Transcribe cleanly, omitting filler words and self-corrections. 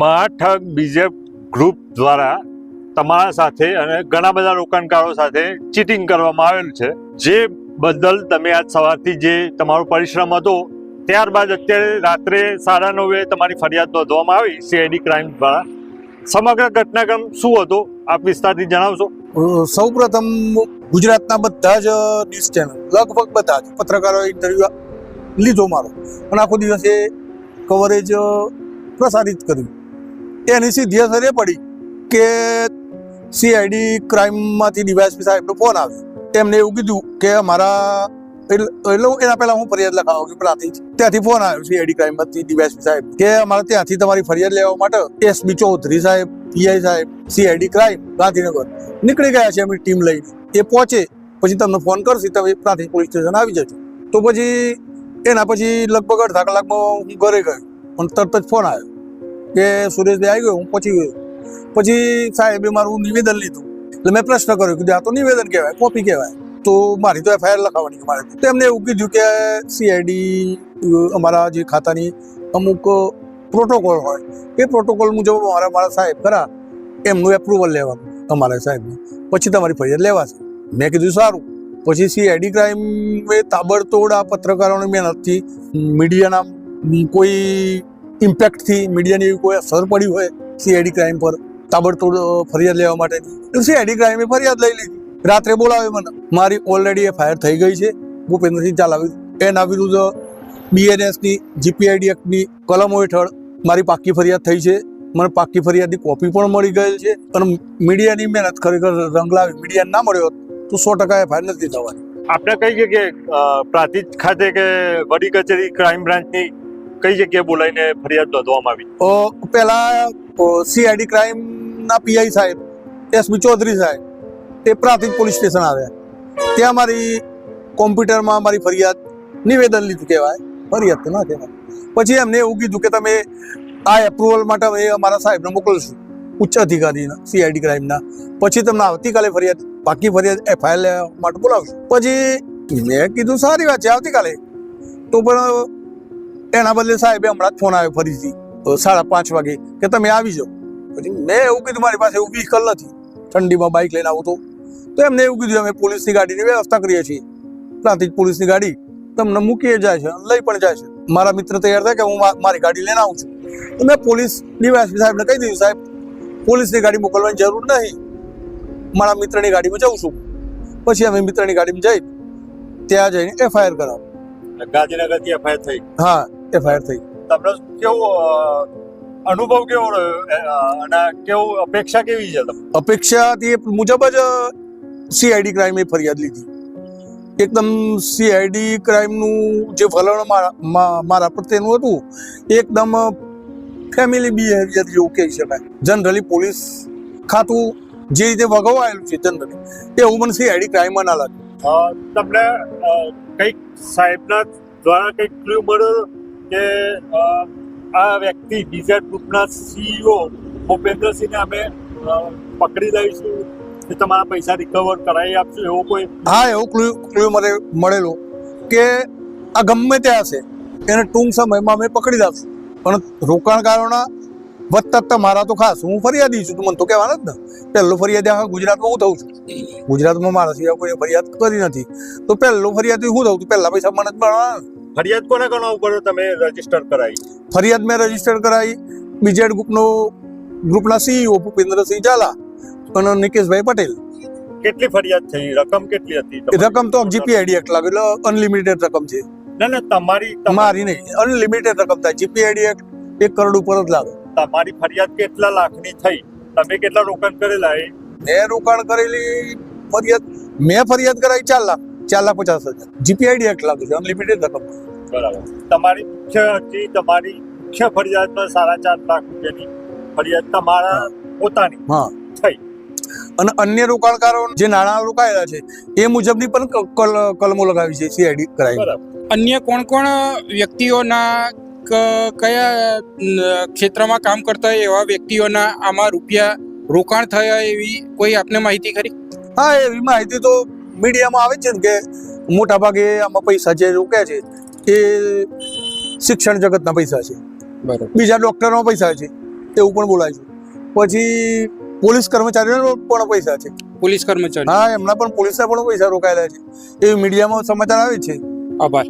મહાઠગ બીજેપ group દ્વારા તમારા સાથે અને ઘણા બધા રોકાણકારો સાથે ચીટિંગ કરવામાં આવેલું છે, જે બદલ તમે આજ સવારથી જે તમારો પરિશ્રમ હતો, ત્યારબાદ અત્યારે રાત્રે 9:30 તમારી ફરિયાદ નોંધવામાં આવી સીઆઈડી ક્રાઇમ દ્વારા. સમગ્ર ઘટનાક્રમ શું હતો આપ વિસ્તારથી જણાવશો? સૌપ્રથમ ગુજરાતના બધા જ ન્યૂઝ ચેનલ, લગભગ બધા જ પત્રકારોએ ઇન્ટરવ્યુ લીધો મારો અને આખો દિવસ એ કવરેજ પ્રસારિત કર્યું. એની સીધી અસર એ પડી કે સીઆઈડી ક્રાઇમમાંથી ડીવાયએસપી સાહેબનો ફોન આવ્યો. એમને એવું કીધું કે અમારા એના પહેલા હું ફરિયાદ લખાવો કે પેલાથી ત્યાંથી ફોન આવ્યો સીઆઈડી ક્રાઇમમાંથી ડીવાયએસપી સાહેબ કે અમારે ત્યાંથી તમારી ફરિયાદ લેવા માટે એસબી ચૌધરી સાહેબ, પીઆઈ સાહેબ, સીઆઈડી ક્રાઇમ ગાંધીનગર નીકળી ગયા છે એમની ટીમ લઈને. એ પહોંચે પછી તમને ફોન કરશે, તમે પ્રાથમિક પોલીસ સ્ટેશન આવી જજો. તો પછી એના પછી લગભગ અડધા કલાકમાં હું ઘરે ગયો અને તરત જ ફોન આવ્યો કે સુરેશભાઈ આવી ગયો. હું પહોંચી ગયો. પછી સાહેબે મારું નિવેદન લીધું. એટલે મેં પ્રશ્ન કર્યો કે આ તો નિવેદન કહેવાય, કોપી કહેવાય, તો મારી તો એફઆઈઆર લખાવવાની મારે. તો એમને એવું કીધું કે સીઆઈડી અમારા જે ખાતાની અમુક પ્રોટોકોલ હોય, એ પ્રોટોકોલ મુજબ મારા સાહેબ ખરા એમનું એપ્રુવલ લેવાનું અમારા સાહેબનું, પછી તમારી ફરિયાદ લેવાશે. મેં કીધું સારું. પછી સીઆઈડી ક્રાઇમે તાબડતોડ આ પત્રકારોની મહેનતથી, મીડિયાના કોઈ ઇમ્પેક્ટથી, મીડિયાની એવી કોઈ અસર પડી હોય સીઆઈડી ક્રાઇમ પર તાબડતોડ ફરિયાદ લેવા માટેની, સીઆઈડી ક્રાઇમે ફરિયાદ લઈ લીધી. રાત્રે બોલાવે મને. મારી ઓલરેડી એફઆઈઆર થઈ ગઈ છે ભૂપેન્દ્રસિંહ ઝાલા વિરુદ્ધ. એના વિરુદ્ધ બીએનએસની, જીપીઆઈડી એક્ટની કલમો હેઠળ મારી પાક્કી ફરિયાદ થઈ છે. મને પાક્કી ફરિયાદની કોપી પણ મળી ગયેલ છે. અને મીડિયાની મહેનત ખરેખર રંગ લાવી. મીડિયા ના મળ્યો તો 100% એફઆઈઆર નથી થવાની. આપણે કઈ જગ્યાએ પ્રાંતિજ ખાતે કે વડી કચેરી ક્રાઇમ બ્રાન્ચની કઈ જગ્યાએ બોલાવીને ફરિયાદ નોંધવામાં આવી? પહેલા સીઆઈડી ક્રાઇમના પીઆઈ સાહેબ, એસબી ચૌધરી સાહેબ, એ પ્રાંતિજ પોલીસ સ્ટેશન આવ્યા. ત્યાં મારી કોમ્પ્યુટરમાં મારી ફરિયાદ, નિવેદન લીધું કહેવાય, ફરિયાદ તો ના કહેવાય. પછી એમને એવું કીધું કે તમે આ એપ્રુવલ માટે એ અમારા સાહેબને મોકલશું, ઉચ્ચ અધિકારીના સીઆઈડી ક્રાઇમના. પછી તમને આવતીકાલે ફરિયાદ, બાકી ફરિયાદ એફઆઈઆર લેવા માટે બોલાવશું. પછી મેં કીધું સારી વાત છે, આવતીકાલે. તો પણ એના બદલે સાહેબે હમણાં જ ફોન આવ્યો ફરીથી 5:30 વાગે કે તમે આવી જાઓ. પછી મેં એવું કીધું મારી પાસે એવું વ્હીકલ નથી, ઠંડીમાં બાઇક લઈને આવું તો એમને એવું કીધું અમે પોલીસની ગાડીની વ્યવસ્થા કરીએ છીએ, પ્રાંતિજ પોલીસની ગાડી તમને મૂકી જાય છે, લઈ પણ જાય છે. મારા મિત્ર તૈયાર થાય કે હું મારી ગાડી લઈને આવું છું. તો મેં પોલીસ ડીવાયએસપી સાહેબને કહી દીધું, સાહેબ પોલીસની ગાડી મોકલવાની જરૂર નહીં, મારા મિત્રની ગાડીમાં જઉં છું. પછી અમે મિત્રની ગાડીમાં જઈ ત્યાં જઈને એફઆઈઆર કરાવ. ગાંધીનગરથી એફઆઈઆર થઈ? હા, એફઆઈઆર થઈ. તમને કેવો અનુભવ કેવો રહ્યો અને કેવું અપેક્ષા કેવી છે? અપેક્ષાથી મુજબ જ સીઆઈડી ક્રાઇમે ફરિયાદ લીધી. એકદમ સીઆઈડી ક્રાઇમનું જે વલણ મારા પ્રત્યેનું હતું, એકદમ ફેમિલી બિહેવિયર જેવું કહી શકાય. જનરલી પોલીસ ખાતું જે રીતે વગવાયેલું છે જનરલી, એવું મને સીઆઈડી ક્રાઇમમાં ના લાગે. તમને કંઈક સાહેબના દ્વારા કંઈક ક્લુ મળ્યો કે આ વ્યક્તિ બીજા ગ્રુપના સીઈઓ ભૂપેન્દ્રસિંહને અમે પકડી લઈશું, તમારા પૈસા રિકવર કરાવી આપશું, એવો કોઈ? હા, એવો ક્લુ મળેલો કે આ ગમે તે હશે એને ટૂંક સમયમાં અમે પકડી દઈશું. પણ રોકાણકારોના વધતા મારા તો ખાસ, હું ફરિયાદી છું, મને તો કહેવાના જ ને. પહેલો ફરિયાદી આખા ગુજરાતમાં હું થઉં છું. ગુજરાતમાં મારા સિવાય કોઈ ફરિયાદ કરી નથી. તો પહેલો ફરિયાદી હું થઉં છું, પહેલા પૈસા મને જ મળવાના. ફરિયાદ કોને કોના ઉપર તમે રજીસ્ટર કરાવી? ફરિયાદ મેં રજીસ્ટર કરાવી બીજેડ ગ્રુપના સીઈઓ ભૂપેન્દ્રસિંહ ઝાલા અને નિકેશભાઈ પટેલ. કેટલી ફરિયાદ થઈ? રકમ કેટલી હતી? રકમ તો જીપીઆઈડી એક્ટ લાગે, એટલે અનલિમિટેડ રકમ છે. ના, તમારી નહીં, અનલિમિટેડ રકમ થાય. જીપીઆઈડી એક્ટ 1 કરોડ ઉપર જ લાગે. તમારી ફરિયાદ કેટલા લાખની થઈ? તમે કેટલા રોકાણ કરેલા? મેં રોકાણ કરેલી મેં ફરિયાદ કરાવી 4,50,000. જીપીઆઈડી એક્ટ લાગે છે, અનલિમિટેડ રકમ. બરાબર. તમારી મુખ્ય ફરિયાદમાં 4.5 લાખ રૂપિયાની ફરિયાદ તમારા પોતાની થઈ. અને અન્ય રોકાણકારો જે નાણાં રોકાયેલા છે એ મુજબની પણ કલમો લગાવી છે સીઆઈડી ક્રાઇમ. અન્ય કોણ વ્યક્તિઓના કયા ક્ષેત્રમાં કામ કરતા હોય એવા વ્યક્તિઓના આમાં રૂપિયા રોકાણ થયા એવી કોઈ આપને માહિતી ખરી? હા, એવી માહિતી તો મીડિયામાં આવે છે ને કે મોટા ભાગે આમાં પૈસા જે રોક્યા છે એ શિક્ષણ જગતના પૈસા છે, બરાબર, બીજા ડોક્ટરનો પૈસા છે, એવું પણ બોલાય છે. પછી પોલીસ કર્મચારીઓના પણ પૈસા છે. પોલીસ કર્મચારી. હા, એમના પણ પોલીસના પણ પૈસા રોકાયેલા છે, એ મીડિયામાં સમાચાર આવે છે. આભાર.